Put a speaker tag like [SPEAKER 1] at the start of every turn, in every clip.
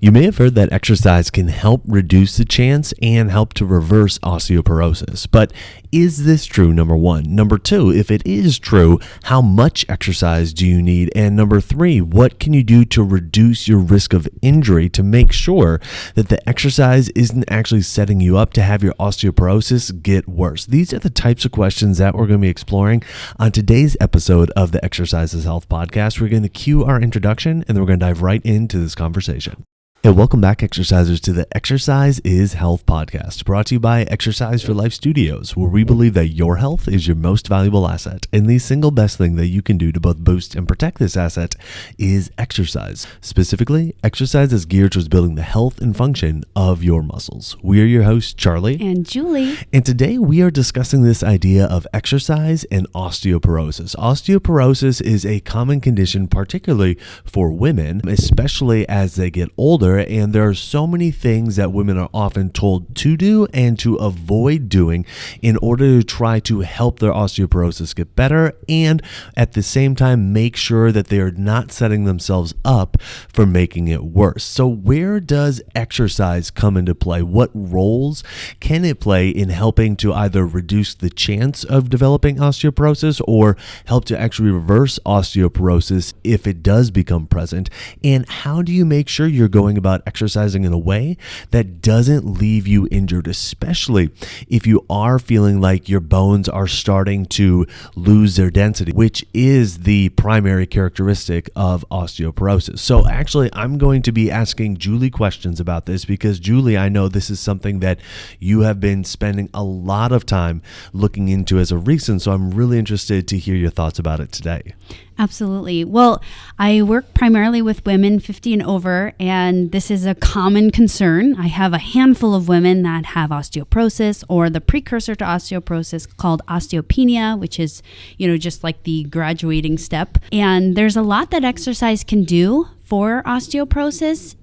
[SPEAKER 1] You may have heard that exercise can help reduce the chance and help to reverse osteoporosis. But is this true, number one? Number two, if it is true, how much exercise do you need? And number three, what can you do to reduce your risk of injury to make sure that the exercise isn't actually setting you up to have your osteoporosis get worse? These are the types of questions that we're going to be exploring on today's episode of the Exercise is Health podcast. We're going to cue our introduction and then we're going to dive right into this conversation. Hey, welcome back, exercisers, to the Exercise is Health podcast, brought to you by Exercise for Life Studios, where we believe that your health is your most valuable asset, and the single best thing that you can do to both boost and protect this asset is exercise. Specifically, exercise is geared towards building the health and function of your muscles. We are your hosts, Charlie
[SPEAKER 2] and Julie,
[SPEAKER 1] and today we are discussing this idea of exercise and osteoporosis. Osteoporosis is a common condition, particularly for women, especially as they get older. And there are so many things that women are often told to do and to avoid doing in order to try to help their osteoporosis get better and at the same time make sure that they are not setting themselves up for making it worse. So where does exercise come into play? What roles can it play in helping to either reduce the chance of developing osteoporosis or help to actually reverse osteoporosis if it does become present? And how do you make sure you're going about exercising in a way that doesn't leave you injured, especially if you are feeling like your bones are starting to lose their density, which is the primary characteristic of osteoporosis. So actually, I'm going to be asking Julie questions about this because Julie, I know this is something that you have been spending a lot of time looking into as of recent, so I'm really interested to hear your thoughts about it today.
[SPEAKER 2] Absolutely. Well, I work primarily with women 50 and over, and this is a common concern. I have a handful of women that have osteoporosis or the precursor to osteoporosis called osteopenia, which is, just like the graduating step. And there's a lot that exercise can do for osteoporosis.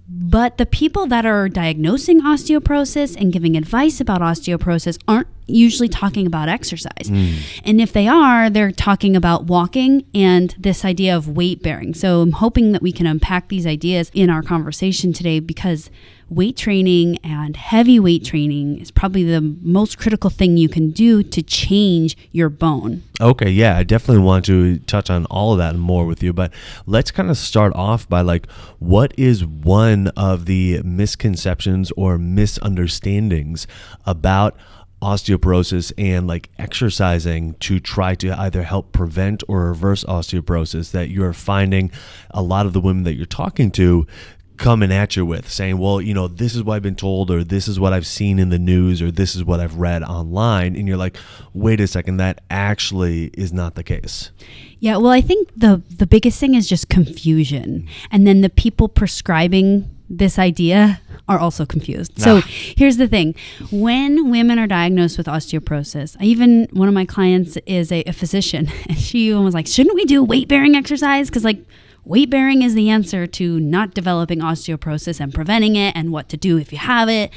[SPEAKER 2] But the people that are diagnosing osteoporosis and giving advice about osteoporosis aren't usually talking about exercise. And if they are, they're talking about walking and this idea of weight bearing. So I'm hoping that we can unpack these ideas in our conversation today because weight training and heavy weight training is probably the most critical thing you can do to change your bone.
[SPEAKER 1] Okay, yeah, I definitely want to touch on all of that and more with you, but let's kind of start off by what is one of the misconceptions or misunderstandings about osteoporosis and exercising to try to either help prevent or reverse osteoporosis that you're finding a lot of the women that you're talking to coming at you with, saying, well, this is what I've been told, or this is what I've seen in the news, or this is what I've read online. And you're like, wait a second, that actually is not the case.
[SPEAKER 2] Yeah, well, I think the biggest thing is just confusion. And then the people prescribing this idea are also confused. So here's the thing. When women are diagnosed with osteoporosis, one of my clients is a physician, and she was like, shouldn't we do weight-bearing exercise? Because weight bearing is the answer to not developing osteoporosis and preventing it and what to do if you have it.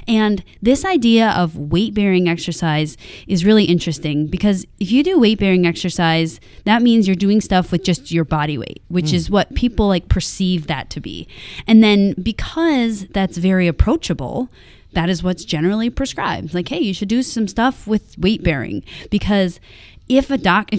[SPEAKER 2] And this idea of weight bearing exercise is really interesting because if you do weight bearing exercise, that means you're doing stuff with just your body weight, which is what people perceive that to be. And then because that's very approachable, that is what's generally prescribed. Hey, you should do some stuff with weight bearing because if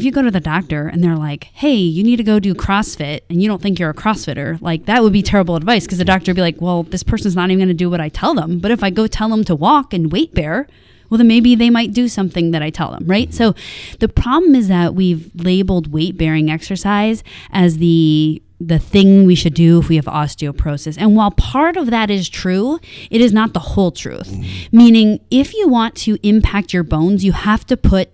[SPEAKER 2] you go to the doctor and they're like, hey, you need to go do CrossFit and you don't think you're a CrossFitter, that would be terrible advice because the doctor would be like, well, this person's not even going to do what I tell them. But if I go tell them to walk and weight bear, well, then maybe they might do something that I tell them, right? So the problem is that we've labeled weight bearing exercise as the thing we should do if we have osteoporosis. And while part of that is true, it is not the whole truth. Meaning if you want to impact your bones, you have to put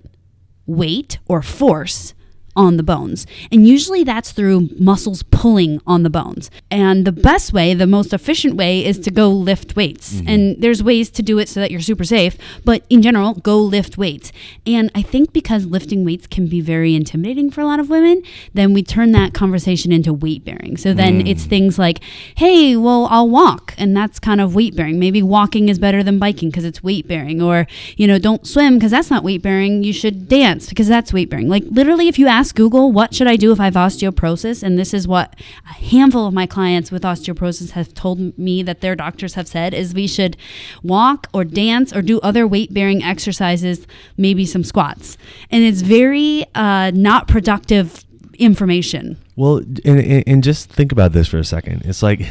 [SPEAKER 2] weight or force on the bones. And usually that's through muscles pulling on the bones. And the best way, the most efficient way is to go lift weights. And there's ways to do it so that you're super safe, but in general, go lift weights. And I think because lifting weights can be very intimidating for a lot of women, then we turn that conversation into weight bearing. So then it's things like, hey, well, I'll walk. and that's kind of weight bearing. Maybe walking is better than biking because it's weight bearing. Or, don't swim because that's not weight bearing. You should dance because that's weight bearing. Like literally, if you ask Google, what should I do if I have osteoporosis? And this is what a handful of my clients with osteoporosis have told me that their doctors have said is we should walk or dance or do other weight bearing exercises, maybe some squats. And it's very not productive information.
[SPEAKER 1] Well, and just think about this for a second. It's like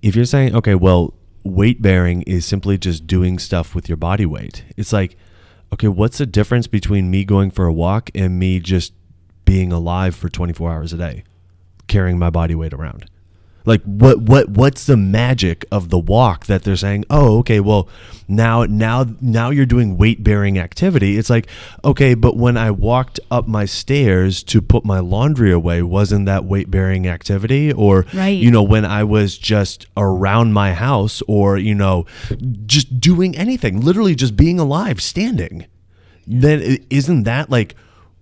[SPEAKER 1] if you're saying, okay, well, weight bearing is simply just doing stuff with your body weight. It's like, okay, what's the difference between me going for a walk and me just being alive for 24 hours a day, carrying my body weight around? Like what's the magic of the walk that they're saying, oh, okay, well, now you're doing weight bearing activity. It's like, okay, but when I walked up my stairs to put my laundry away, wasn't that weight bearing activity? Or,
[SPEAKER 2] right.
[SPEAKER 1] When I was just around my house or, just doing anything, literally just being alive, standing, then isn't that like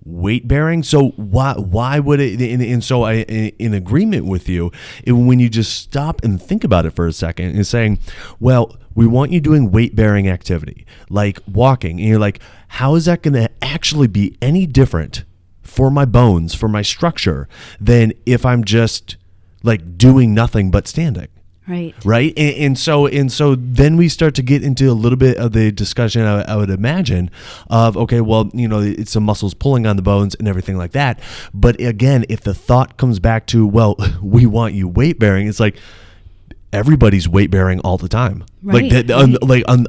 [SPEAKER 1] weight bearing? So why would it? And so I, in agreement with you, when you just stop and think about it for a second, and saying, well, we want you doing weight bearing activity like walking, and you're like, how is that going to actually be any different for my bones, for my structure, than if I'm just like doing nothing but standing? Right. And so then we start to get into a little bit of the discussion, I would imagine, of, okay, well, it's the muscles pulling on the bones and everything like that. But again, if the thought comes back to, well, we want you weight bearing, it's like everybody's weight bearing all the time.
[SPEAKER 2] Right.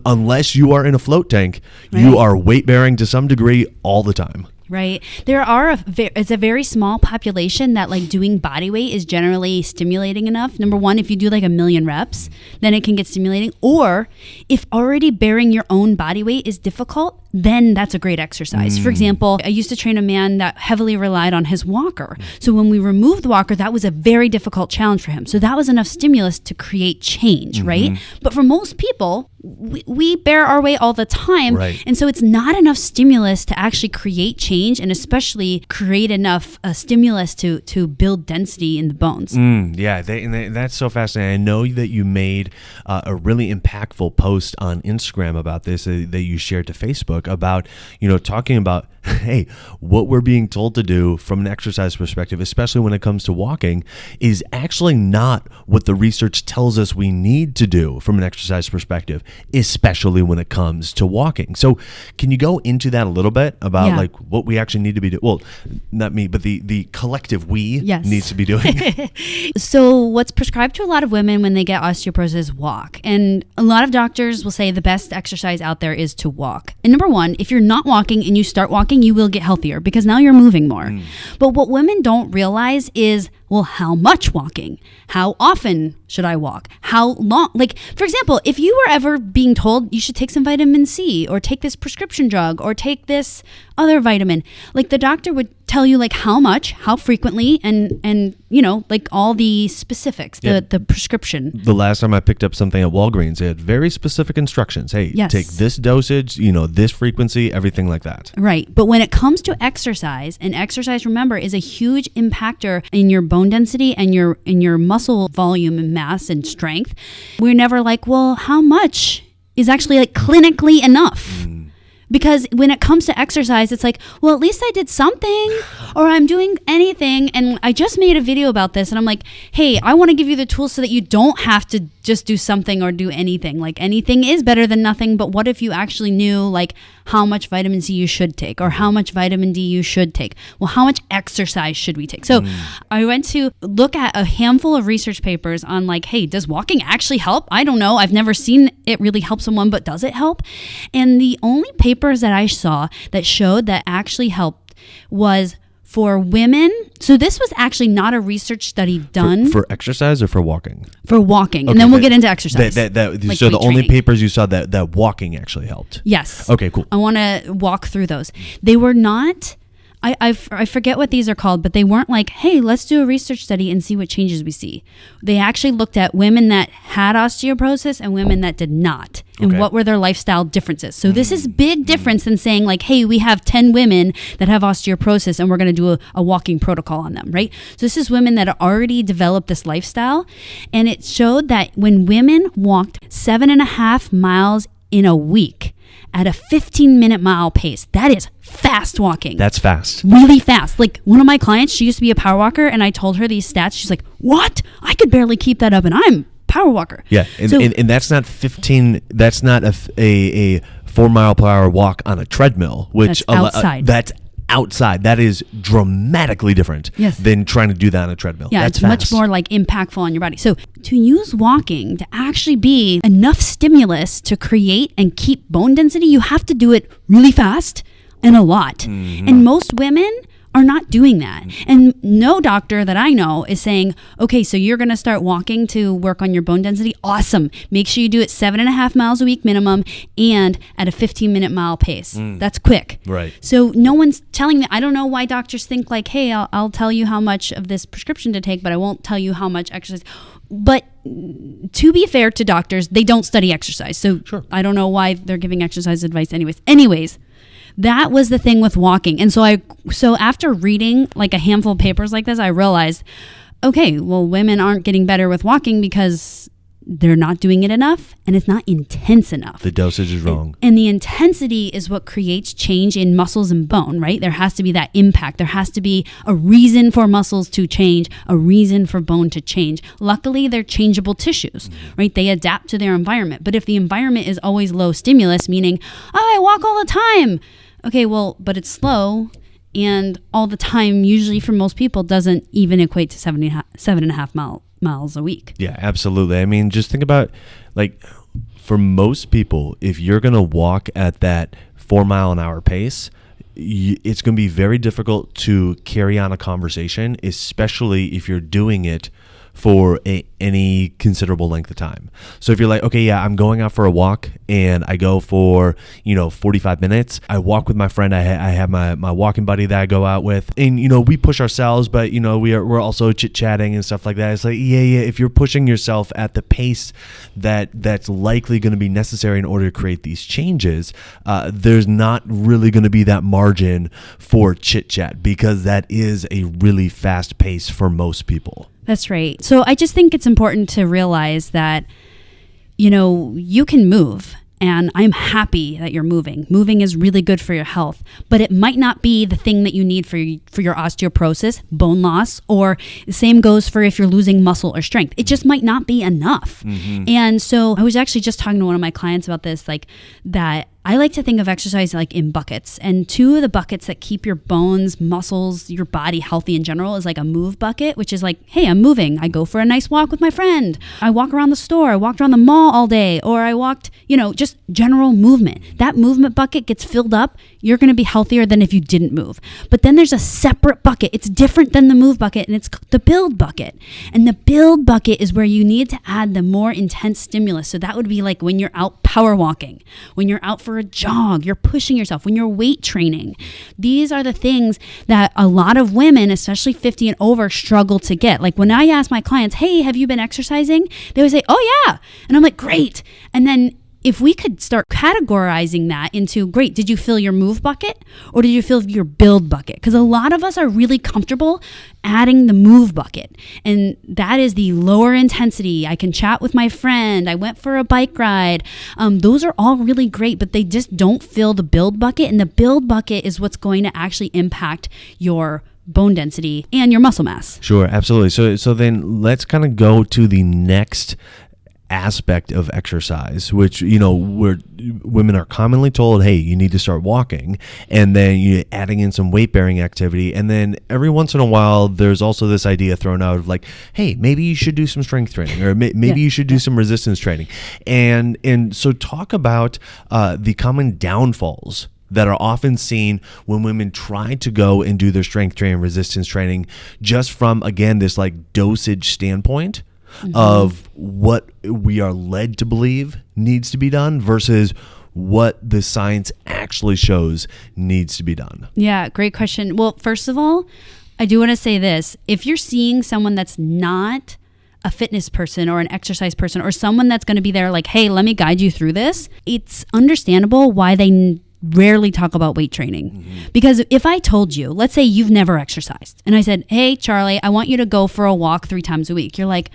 [SPEAKER 1] Unless you are in a float tank,
[SPEAKER 2] right.
[SPEAKER 1] You are weight bearing to some degree all the time.
[SPEAKER 2] Right. There are it's a very small population that like doing body weight is generally stimulating enough. Number one, if you do like 1,000,000 reps, then it can get stimulating. Or if already bearing your own body weight is difficult, then that's a great exercise. For example, I used to train a man that heavily relied on his walker. So when we removed the walker, that was a very difficult challenge for him. So that was enough stimulus to create change, right? But for most people, we bear our weight all the time.
[SPEAKER 1] Right.
[SPEAKER 2] And so it's not enough stimulus to actually create change, and especially create enough stimulus to build density in the bones.
[SPEAKER 1] Yeah, that's so fascinating. I know that you made a really impactful post on Instagram about this that you shared to Facebook about, talking about, hey, what we're being told to do from an exercise perspective, especially when it comes to walking, is actually not what the research tells us we need to do from an exercise perspective, especially when it comes to walking. So can you go into that a little bit about like what we actually need to be doing? Well, not me, but the collective we needs to be doing.
[SPEAKER 2] So what's prescribed to a lot of women when they get osteoporosis is walk. And a lot of doctors will say the best exercise out there is to walk. And number one, if you're not walking and you start walking, you will get healthier because now you're moving more. But what women don't realize is, well, how much walking? How often should I walk? How long? Like, for example, if you were ever being told you should take some vitamin C or take this prescription drug or take this other vitamin, like the doctor would tell you like how much, how frequently, and like all the specifics, the prescription.
[SPEAKER 1] The last time I picked up something at Walgreens, they had very specific instructions. Hey, take this dosage, this frequency, everything like that.
[SPEAKER 2] Right. But when it comes to exercise, and exercise, remember, is a huge impactor in your bone density and your muscle volume and mass and strength, we're never like, well, how much is actually like clinically enough? Because when it comes to exercise, it's like, well, at least I did something, or I'm doing anything. And I just made a video about this, and I'm like, hey, I want to give you the tools so that you don't have to just do something or do anything. Like, anything is better than nothing, but what if you actually knew like how much vitamin C you should take, or how much vitamin D you should take? Well, how much exercise should we take? So I went to look at a handful of research papers on like, hey, does walking actually help? I don't know. I've never seen it really help someone, but does it help? And the only papers that I saw that showed that actually helped was for women. So this was actually not a research study done.
[SPEAKER 1] For exercise or for walking?
[SPEAKER 2] For walking.
[SPEAKER 1] Okay,
[SPEAKER 2] and then we'll get into exercise.
[SPEAKER 1] So the only papers you saw that walking actually helped?
[SPEAKER 2] Yes.
[SPEAKER 1] Okay, cool.
[SPEAKER 2] I want to walk through those. They were not I forget what these are called, but they weren't like, hey, let's do a research study and see what changes we see. They actually looked at women that had osteoporosis and women that did not, and what were their lifestyle differences. So this is big difference than saying like, hey, we have 10 women that have osteoporosis and we're going to do a walking protocol on them, right? So this is women that already developed this lifestyle, and it showed that when women walked 7.5 miles in a week at a 15-minute mile pace, that is fast walking.
[SPEAKER 1] That's fast.
[SPEAKER 2] Really fast. Like one of my clients, she used to be a power walker, and I told her these stats. She's like, what? I could barely keep that up, and I'm a power walker.
[SPEAKER 1] Yeah, and that's not 15, that's not a 4 mile per hour walk on a treadmill, which
[SPEAKER 2] that's outside.
[SPEAKER 1] That's outside. That is dramatically different than trying to do that on a treadmill.
[SPEAKER 2] Yeah,
[SPEAKER 1] that's
[SPEAKER 2] it's
[SPEAKER 1] fast.
[SPEAKER 2] much more like impactful on your body. So to use walking to actually be enough stimulus to create and keep bone density, you have to do it really fast and a lot. And most women are not doing that. And no doctor that I know is saying, okay, so you're going to start walking to work on your bone density. Awesome. Make sure you do it 7.5 miles a week minimum and at a 15-minute mile pace. That's quick.
[SPEAKER 1] Right.
[SPEAKER 2] So no one's telling me. I don't know why doctors think like, hey, I'll tell you how much of this prescription to take, but I won't tell you how much exercise. But to be fair to doctors, they don't study exercise. So I don't know why they're giving exercise advice anyways. That was the thing with walking. And so after reading like a handful of papers like this, I realized, okay, well, women aren't getting better with walking because they're not doing it enough and it's not intense enough.
[SPEAKER 1] The dosage is wrong.
[SPEAKER 2] And the intensity is what creates change in muscles and bone, right? There has to be that impact. There has to be a reason for muscles to change, a reason for bone to change. Luckily, they're changeable tissues, right? They adapt to their environment. But if the environment is always low stimulus, meaning, oh, I walk all the time. Okay, well, but it's slow, and all the time, usually for most people, doesn't even equate to 7.5 miles a week.
[SPEAKER 1] Yeah, absolutely. I mean, just think about, like, for most people, if you're going to walk at that 4 mile an hour pace, it's going to be very difficult to carry on a conversation, especially if you're doing it for any considerable length of time. So if you're like, okay, yeah, I'm going out for a walk and I go for, 45 minutes. I walk with my friend. I have my walking buddy that I go out with, and, we push ourselves, but, we're also chit-chatting and stuff like that. It's like, yeah, if you're pushing yourself at the pace that's likely going to be necessary in order to create these changes, there's not really going to be that margin for chit-chat because that is a really fast pace for most people.
[SPEAKER 2] That's right. So I just think it's important to realize that, you can move, and I'm happy that you're moving. Moving is really good for your health, but it might not be the thing that you need for your osteoporosis, bone loss, or the same goes for if you're losing muscle or strength. It just might not be enough. And so I was actually just talking to one of my clients about this, like that I like to think of exercise like in buckets, and two of the buckets that keep your bones, muscles, your body healthy in general is like a move bucket, which is like, hey, I'm moving. I go for a nice walk with my friend. I walk around the store. I walked around the mall all day, or I walked, just general movement. That movement bucket gets filled up. You're going to be healthier than if you didn't move. But then there's a separate bucket. It's different than the move bucket, and it's the build bucket. And the build bucket is where you need to add the more intense stimulus. So that would be like when you're out power walking, when you're out for a jog, you're pushing yourself, when you're weight training. These are the things that a lot of women, especially 50 and over, struggle to get. Like when I ask my clients, hey, have you been exercising? They would say, oh yeah. And I'm like, great. And then if we could start categorizing that into, great, did you fill your move bucket or did you fill your build bucket? Because a lot of us are really comfortable adding the move bucket. And that is the lower intensity. I can chat with my friend. I went for a bike ride. Those are all really great, but they just don't fill the build bucket. And the build bucket is what's going to actually impact your bone density and your muscle mass.
[SPEAKER 1] Sure, absolutely. So then let's kind of go to the next aspect of exercise, which where women are commonly told, hey, you need to start walking, and then you're adding in some weight bearing activity, and then every once in a while there's also this idea thrown out of like, hey, maybe you should do some strength training, or maybe you should do some resistance training, and so talk about the common downfalls that are often seen when women try to go and do their strength training, resistance training, just from, again, this like dosage standpoint of what we are led to believe needs to be done versus what the science actually shows needs to be done?
[SPEAKER 2] Yeah, great question. Well, first of all, I do want to say this. If you're seeing someone that's not a fitness person or an exercise person or someone that's going to be there like, hey, let me guide you through this, it's understandable why they rarely talk about weight training. Because if I told you, let's say you've never exercised, and I said, hey, Charlie, I want you to go for a walk 3 times a week. You're like,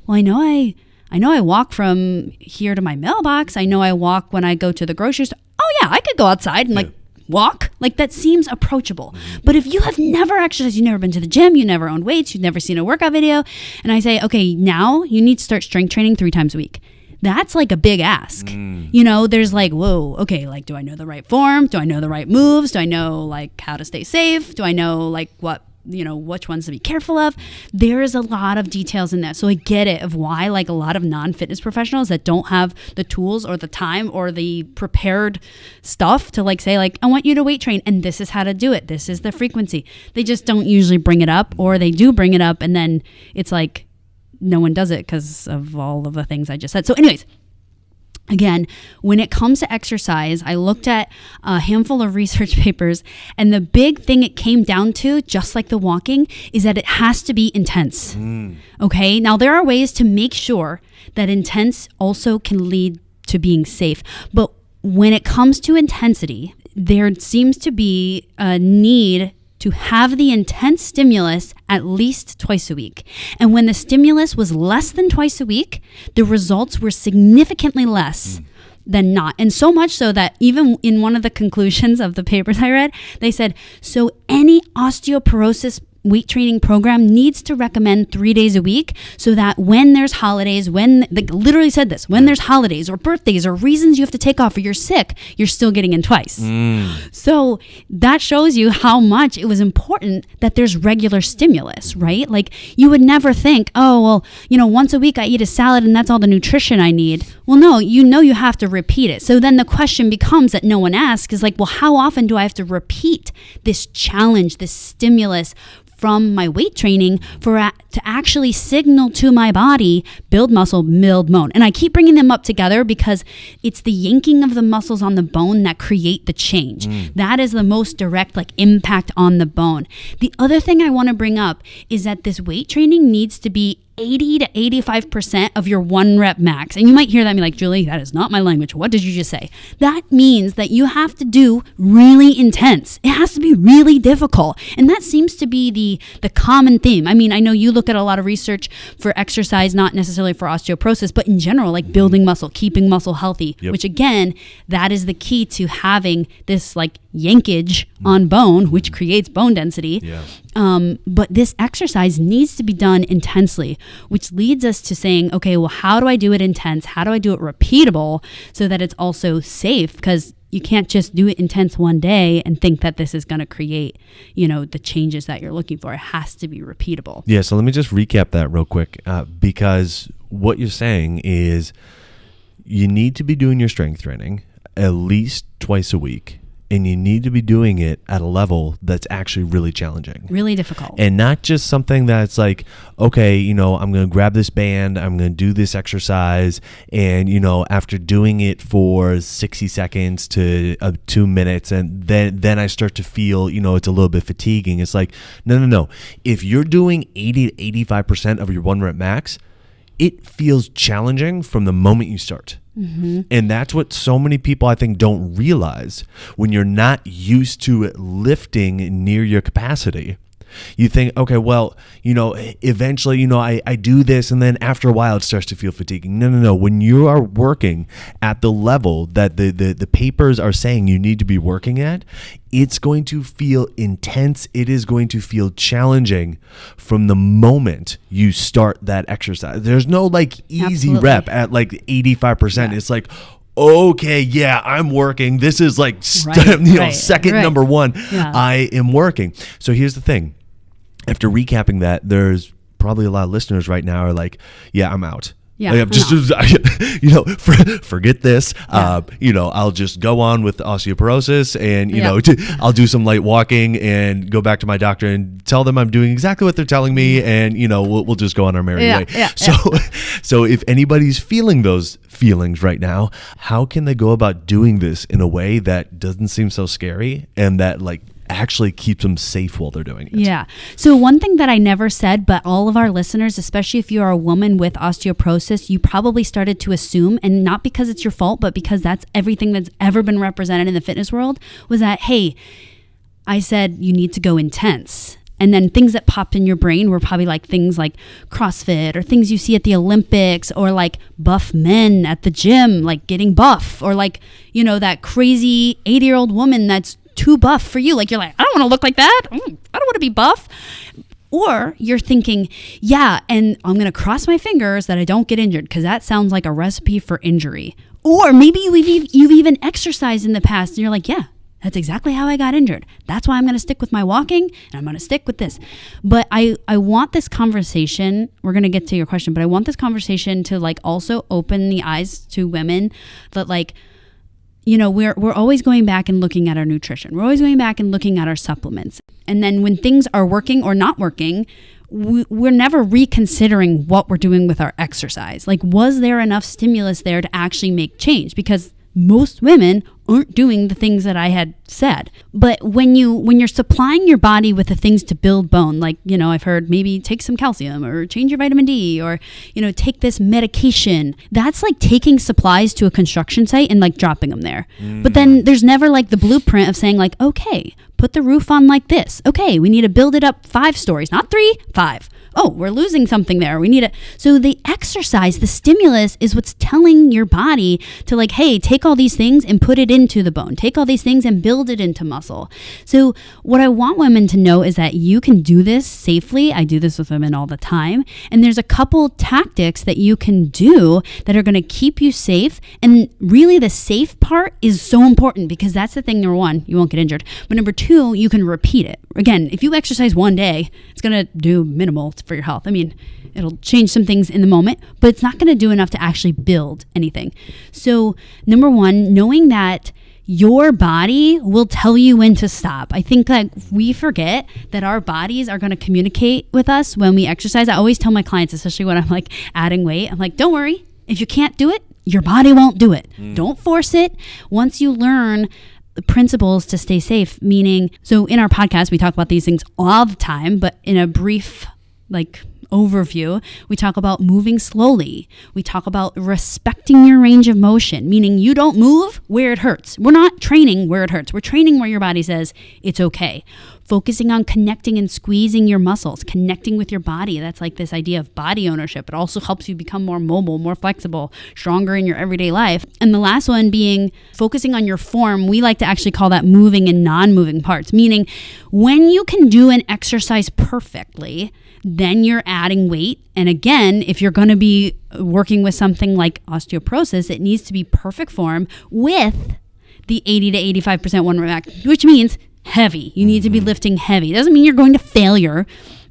[SPEAKER 2] well, I know I walk from here to my mailbox. I know I walk when I go to the grocery store. Oh yeah, I could go outside and walk. Like that seems approachable. But if you have never exercised, you've never been to the gym, you never owned weights, you've never seen a workout video, and I say, okay, now you need to start strength training 3 times a week. That's like a big ask. You know, there's like, whoa, okay, like, do I know the right form? Do I know the right moves? Do I know like how to stay safe? Do I know like what, you know, which ones to be careful of? There is a lot of details in that. So I get it of why like a lot of non-fitness professionals that don't have the tools or the time or the prepared stuff to like say like, I want you to weight train and this is how to do it. This is the frequency. They just don't usually bring it up, or they do bring it up and then it's like, no one does it because of all of the things I just said. So anyways, again, when it comes to exercise, I looked at a handful of research papers, and the big thing it came down to, just like the walking, is that it has to be intense. Okay? Now, there are ways to make sure that intense also can lead to being safe. But when it comes to intensity, there seems to be a need to have the intense stimulus at least twice a week. And when the stimulus was less than twice a week, the results were significantly less than not. And so much so that even in one of the conclusions of the papers I read, they said, so any osteoporosis weight training program needs to recommend 3 days a week so that when there's holidays, when they literally said this, when there's holidays or birthdays or reasons you have to take off or you're sick, you're still getting in twice. So that shows you how much it was important that there's regular stimulus, right? Like you would never think, oh, well, you know, once a week I eat a salad and that's all the nutrition I need. Well, no, you know you have to repeat it. So then the question becomes that no one asks is like, well, how often do I have to repeat this challenge, this stimulus from my weight training to actually signal to my body, build muscle, build bone? And I keep bringing them up together because it's the yanking of the muscles on the bone that create the change. That is the most direct like impact on the bone. The other thing I want to bring up is that this weight training needs to be 80 to 85% of your 1 rep max. And you might hear that and be like, Julie, that is not my language. What did you just say? That means that you have to do really intense. It has to be really difficult. And that seems to be the common theme. I mean, I know you look at a lot of research for exercise, not necessarily for osteoporosis, but in general, like building muscle, keeping muscle healthy, which again, that is the key to having this like yankage on bone, which creates bone density. But this exercise needs to be done intensely, which leads us to saying, okay, well, how do I do it intense? How do I do it repeatable so that it's also safe? Because you can't just do it intense one day and think that this is going to create, you know, the changes that you're looking for. It has to be repeatable.
[SPEAKER 1] Yeah. So let me just recap that real quick, because what you're saying is you need to be doing your strength training at least twice a week. And you need to be doing it at a level that's actually really challenging.
[SPEAKER 2] Really difficult.
[SPEAKER 1] And not just something that's like, okay, you know, I'm going to grab this band, I'm going to do this exercise, and, you know, after doing it for 60 seconds to 2 minutes, and then I start to feel, you know, it's a little bit fatiguing. It's like, no. If you're doing 80 to 85% of your 1 rep max, it feels challenging from the moment you start. And that's what so many people, I think, don't realize. When you're not used to lifting near your capacity, you think, okay, well, you know, eventually, you know, I do this, and then after a while it starts to feel fatiguing. No. When you are working at the level that the papers are saying you need to be working at, it's going to feel intense. It is going to feel challenging from the moment you start that exercise. There's no like easy rep at like 85%. It's like, okay, yeah, I'm working. This is like second number 1. I am working. So here's the thing. After recapping that, there's probably a lot of listeners right now are like, yeah, I'm out.
[SPEAKER 2] Yeah,
[SPEAKER 1] like, you know, forget this. You know, I'll just go on with osteoporosis, and you know, I'll do some light walking and go back to my doctor and tell them I'm doing exactly what they're telling me, and you know, we'll just go on our merry way. So if anybody's feeling those feelings right now. How can they go about doing this in a way that doesn't seem so scary and that like actually keeps them safe while they're doing it?
[SPEAKER 2] Yeah. So one thing that I never said, but all of our listeners, especially if you are a woman with osteoporosis, you probably started to assume, and not because it's your fault, but because that's everything that's ever been represented in the fitness world, was that, hey, I said you need to go intense. And then things that popped in your brain were probably like things like CrossFit or things you see at the Olympics or like buff men at the gym, like getting buff, or like, you know, that crazy 80-year-old woman that's too buff for you. Like, you're like, I don't want to look like that. I don't want to be buff. Or you're thinking, yeah, and I'm going to cross my fingers that I don't get injured because that sounds like a recipe for injury. Or maybe you've even exercised in the past and you're like, yeah, that's exactly how I got injured. That's why I'm going to stick with my walking and I'm going to stick with this. But I want this conversation, we're going to get to your question, but I want this conversation to like also open the eyes to women that like, you know, we're always going back and looking at our nutrition. We're always going back and looking at our supplements. And then when things are working or not working, we're never reconsidering what we're doing with our exercise. Like, was there enough stimulus there to actually make change? Because most women aren't doing the things that I had said. But when you're supplying your body with the things to build bone, like, you know, I've heard maybe take some calcium or change your vitamin D or, you know, take this medication. That's like taking supplies to a construction site and like dropping them there. But then there's never like the blueprint of saying like, okay, put the roof on like this. Okay, we need to build it up 5 stories, not 3, 5. Oh, we're losing something there. We need it. So the exercise, the stimulus is what's telling your body to like, hey, take all these things and put it into the bone. Take all these things and build it into muscle. So what I want women to know is that you can do this safely. I do this with women all the time. And there's a couple tactics that you can do that are going to keep you safe. And really the safe part is so important because that's the thing. Number one, you won't get injured. But number two, you can repeat it. Again, if you exercise one day, it's going to do minimal for your health. I mean, it'll change some things in the moment, but it's not going to do enough to actually build anything. So number one, knowing that your body will tell you when to stop. I think like we forget that our bodies are going to communicate with us when we exercise. I always tell my clients, especially when I'm like adding weight, I'm like, don't worry. If you can't do it, your body won't do it. Don't force it. Once you learn the principles to stay safe, meaning, so in our podcast, we talk about these things all the time, but in a brief like overview, we talk about moving slowly. We talk about respecting your range of motion, meaning you don't move where it hurts. We're not training where it hurts. We're training where your body says it's okay. Focusing on connecting and squeezing your muscles, connecting with your body. That's like this idea of body ownership. It also helps you become more mobile, more flexible, stronger in your everyday life. And the last one being focusing on your form. We like to actually call that moving and non-moving parts, meaning when you can do an exercise perfectly, then you're adding weight. And again, if you're going to be working with something like osteoporosis, it needs to be perfect form with the 80 to 85% one rep max, which means heavy. You need to be lifting heavy. It doesn't mean you're going to failure,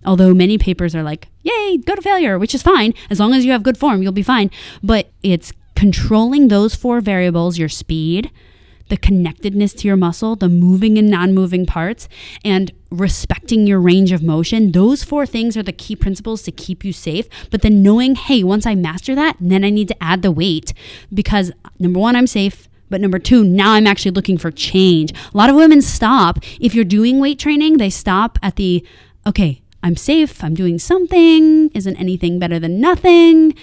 [SPEAKER 2] although many papers are like, yay, go to failure, which is fine. As long as you have good form, you'll be fine. But it's controlling those 4 variables, your speed, the connectedness to your muscle, the moving and non-moving parts, and respecting your range of motion. Those 4 things are the key principles to keep you safe. But then knowing, hey, once I master that, then I need to add the weight because number 1, I'm safe. But number 2, now I'm actually looking for change. A lot of women stop. If you're doing weight training, they stop at the, okay, I'm safe. I'm doing something. Isn't anything better than nothing?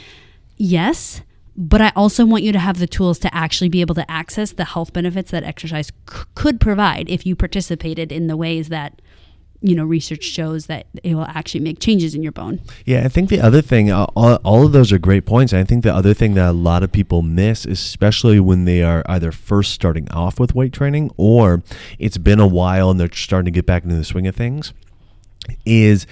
[SPEAKER 2] Yes. But I also want you to have the tools to actually be able to access the health benefits that exercise could provide if you participated in the ways that, you know, research shows that it will actually make changes in your bone.
[SPEAKER 1] Yeah, I think the other thing, all of those are great points. I think the other thing that a lot of people miss, especially when they are either first starting off with weight training or it's been a while and they're starting to get back into the swing of things, is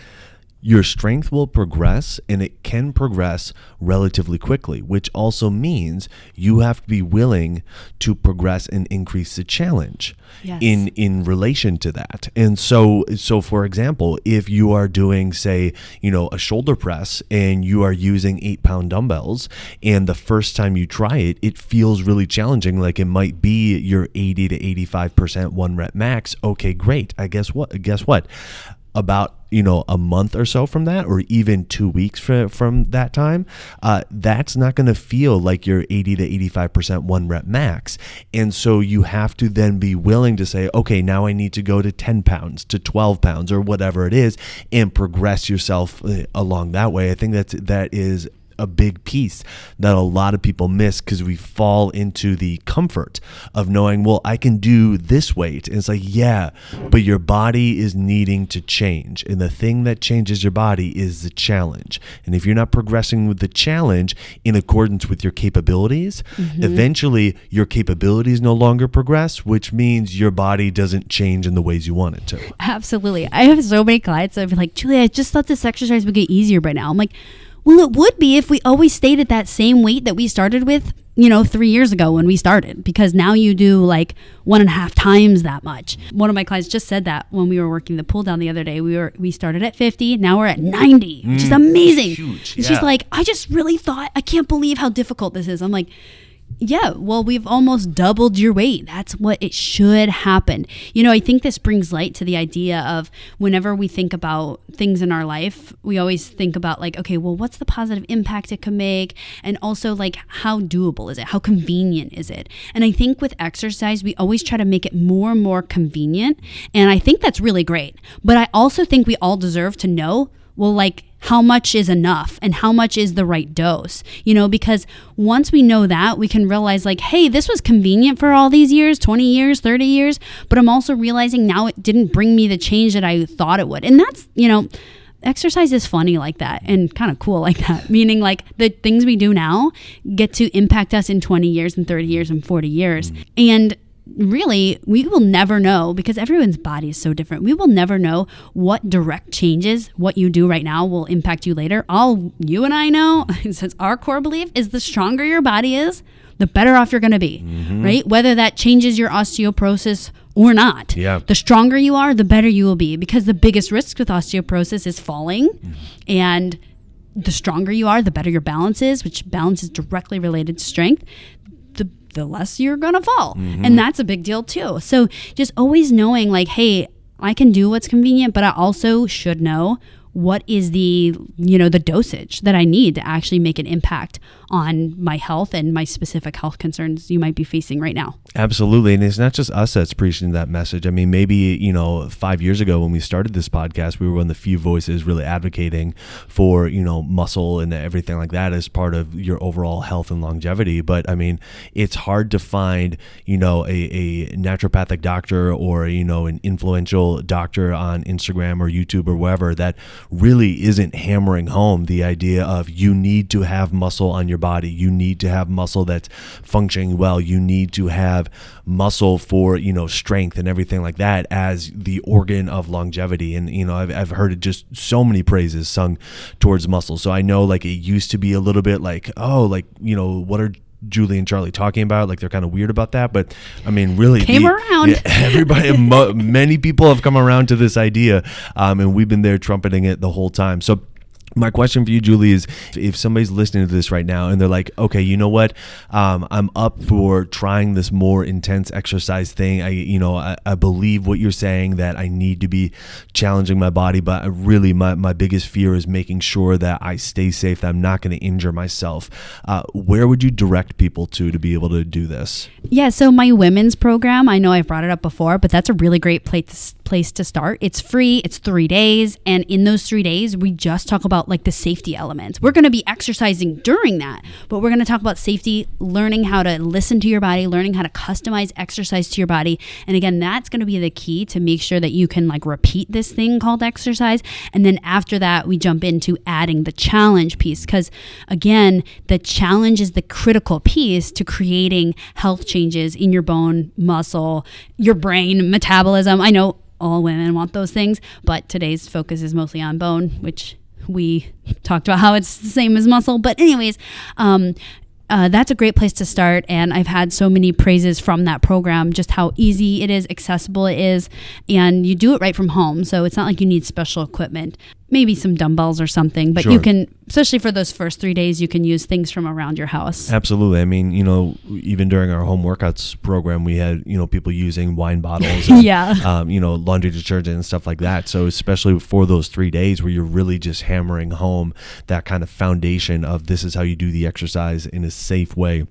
[SPEAKER 1] your strength will progress, and it can progress relatively quickly, which also means you have to be willing to progress and increase the challenge. Yes. in relation to that. And so for example, if you are doing, say, you know, a shoulder press and you are using 8-pound dumbbells, and the first time you try it, it feels really challenging, like it might be your 80 to 85% one rep max. Okay, great. Guess what? About a month or so from that, or even 2 weeks from that time, that's not going to feel like your 80 to 85% 1 rep max. And so you have to then be willing to say, okay, now I need to go to 10 pounds, to 12 pounds, or whatever it is, and progress yourself along that way. I think that is a big piece that a lot of people miss, because we fall into the comfort of knowing, well, I can do this weight. And it's like, yeah, but your body is needing to change. And the thing that changes your body is the challenge. And if you're not progressing with the challenge in accordance with your capabilities, eventually your capabilities no longer progress, which means your body doesn't change in the ways you want it to.
[SPEAKER 2] Absolutely. I have so many clients that have been like, Julie, I just thought this exercise would get easier by now. I'm like, well, it would be if we always stayed at that same weight that we started with, 3 years ago when we started, because now you do like 1.5 times that much. One of my clients just said that when we were working the pull down the other day. We started at 50, now we're at 90, which is amazing.
[SPEAKER 1] Huge,
[SPEAKER 2] and she's like, I just really thought, I can't believe how difficult this is. I'm like, yeah, well, we've almost doubled your weight. That's what it should happen. I think this brings light to the idea of whenever we think about things in our life, we always think about like, okay, well, what's the positive impact it can make? And also like, how doable is it? How convenient is it? And I think with exercise, we always try to make it more and more convenient. And I think that's really great. But I also think we all deserve to know, well, like, how much is enough and how much is the right dose, because once we know that, we can realize like, hey, this was convenient for all these years, 20 years, 30 years, but I'm also realizing now it didn't bring me the change that I thought it would. And that's, exercise is funny like that and kind of cool like that, meaning like the things we do now get to impact us in 20 years and 30 years and 40 years. And really, we will never know, because everyone's body is so different. We will never know what direct changes what you do right now will impact you later. All you and I know, since our core belief is the stronger your body is, the better off you're going to be, right? Whether that changes your osteoporosis or not.
[SPEAKER 1] Yeah.
[SPEAKER 2] The stronger you are, the better you will be, because the biggest risk with osteoporosis is falling. And the stronger you are, the better your balance is, which balance is directly related to strength. The less you're going to fall. And that's a big deal too. So just always knowing like, hey, I can do what's convenient, but I also should know what is the dosage that I need to actually make an impact on my health and my specific health concerns you might be facing right now.
[SPEAKER 1] Absolutely. And it's not just us that's preaching that message. I mean, maybe, 5 years ago when we started this podcast, we were one of the few voices really advocating for, muscle and everything like that as part of your overall health and longevity. But I mean, it's hard to find, a naturopathic doctor or, an influential doctor on Instagram or YouTube or wherever that really isn't hammering home the idea of you need to have muscle on your body. You need to have muscle that's functioning well. You need to have muscle for, strength and everything like that as the organ of longevity. And, I've heard it just so many praises sung towards muscle. So I know like it used to be a little bit like, what are Julie and Charlie talking about? Like they're kind of weird about that, but I mean, really
[SPEAKER 2] came around.
[SPEAKER 1] Yeah, everybody, many people have come around to this idea, and we've been there trumpeting it the whole time. So my question for you, Julie, is if somebody's listening to this right now and they're like, okay, you know what? I'm up for trying this more intense exercise thing. I believe what you're saying, that I need to be challenging my body, but really my biggest fear is making sure that I stay safe, that I'm not going to injure myself. Where would you direct people to be able to do this?
[SPEAKER 2] Yeah, so my women's program, I know I've brought it up before, but that's a really great place to start. It's free. It's 3 days. And in those 3 days, we just talk about like the safety elements. We're going to be exercising during that, but we're going to talk about safety, learning how to listen to your body, learning how to customize exercise to your body. And again, that's going to be the key to make sure that you can like repeat this thing called exercise. And then after that, we jump into adding the challenge piece, because again, the challenge is the critical piece to creating health changes in your bone, muscle, your brain, metabolism. I know all women want those things, but today's focus is mostly on bone, which we talked about how it's the same as muscle. But anyways, that's a great place to start. And I've had so many praises from that program, just how easy it is, accessible it is, and you do it right from home. So it's not like you need special equipment, maybe some dumbbells or something, but
[SPEAKER 1] Sure.
[SPEAKER 2] You can especially for those first 3 days, you can use things from around your house.
[SPEAKER 1] Absolutely. I mean, even during our home workouts program, we had, people using wine bottles, and, laundry detergent and stuff like that. So especially for those 3 days where you're really just hammering home that kind of foundation of this is how you do the exercise in a safe way,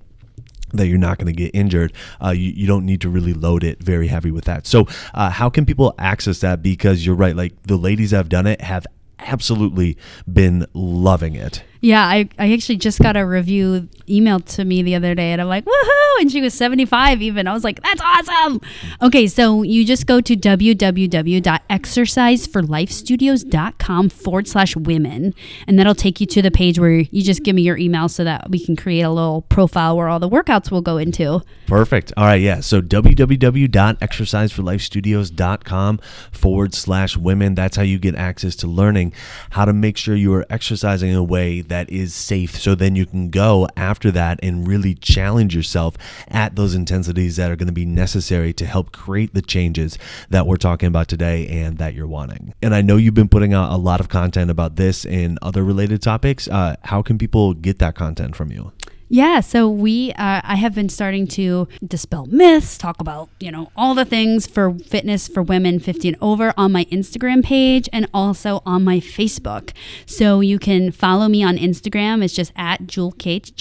[SPEAKER 1] that you're not going to get injured, you don't need to really load it very heavy with that. So how can people access that? Because you're right, like the ladies that have done it have absolutely been loving it.
[SPEAKER 2] Yeah, I actually just got a review emailed to me the other day, and I'm like, woohoo! And she was 75 even. I was like, that's awesome. Okay, so you just go to www.exerciseforlifestudios.com/women, and that'll take you to the page where you just give me your email so that we can create a little profile where all the workouts will go into. Perfect.
[SPEAKER 1] All right, yeah. So www.exerciseforlifestudios.com/women. That's how you get access to learning how to make sure you are exercising in a way that is safe, so then you can go after that and really challenge yourself at those intensities that are going to be necessary to help create the changes that we're talking about today and that you're wanting. And I know you've been putting out a lot of content about this and other related topics. How can people get that content from you?
[SPEAKER 2] Yeah, so I have been starting to dispel myths, talk about, all the things for fitness for women 50 and over on my Instagram page and also on my Facebook. So you can follow me on Instagram. It's just at Julcates,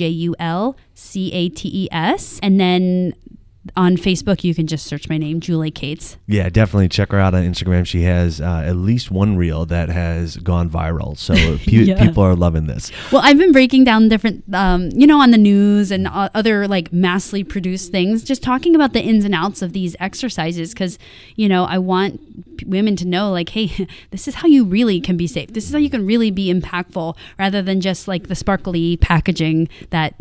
[SPEAKER 2] JULCATES. And then on Facebook, you can just search my name, Julie Cates.
[SPEAKER 1] Yeah, definitely check her out on Instagram. She has at least one reel that has gone viral. So people are loving this.
[SPEAKER 2] Well, I've been breaking down different, on the news and other like massively produced things, just talking about the ins and outs of these exercises because, I want women to know like, hey, this is how you really can be safe. This is how you can really be impactful rather than just like the sparkly packaging that,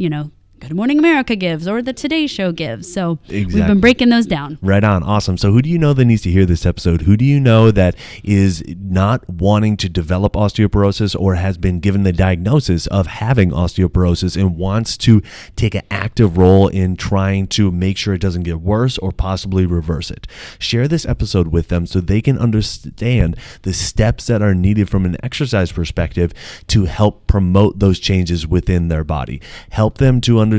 [SPEAKER 2] Good Morning America gives or the Today Show gives. So We've been breaking those down.
[SPEAKER 1] Right on. Awesome. So who do you know that needs to hear this episode? Who do you know that is not wanting to develop osteoporosis or has been given the diagnosis of having osteoporosis and wants to take an active role in trying to make sure it doesn't get worse or possibly reverse it? Share this episode with them so they can understand the steps that are needed from an exercise perspective to help promote those changes within their body. Help them to understand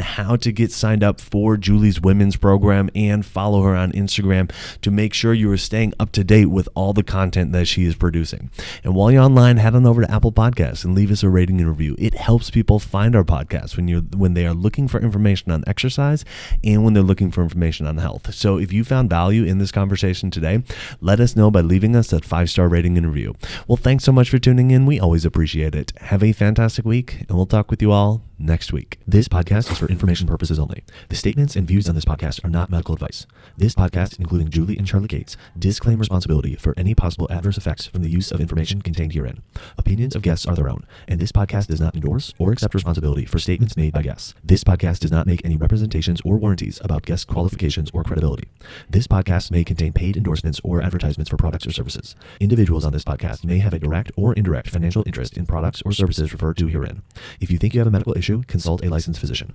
[SPEAKER 1] how to get signed up for Julie's women's program and follow her on Instagram to make sure you are staying up to date with all the content that she is producing. And while you're online, head on over to Apple Podcasts and leave us a rating and review. It helps people find our podcast when they are looking for information on exercise and when they're looking for information on health. So if you found value in this conversation today, let us know by leaving us that 5-star rating and review. Well, thanks so much for tuning in. We always appreciate it. Have a fantastic week, and we'll talk with you all next week. This podcast is for information purposes only. The statements and views on this podcast are not medical advice. This podcast, including Julie and Charlie Cates, disclaim responsibility for any possible adverse effects from the use of information contained herein. Opinions of guests are their own, and this podcast does not endorse or accept responsibility for statements made by guests. This podcast does not make any representations or warranties about guest qualifications or credibility. This podcast may contain paid endorsements or advertisements for products or services. Individuals on this podcast may have a direct or indirect financial interest in products or services referred to herein. If you think you have a medical issue, consult a licensed physician.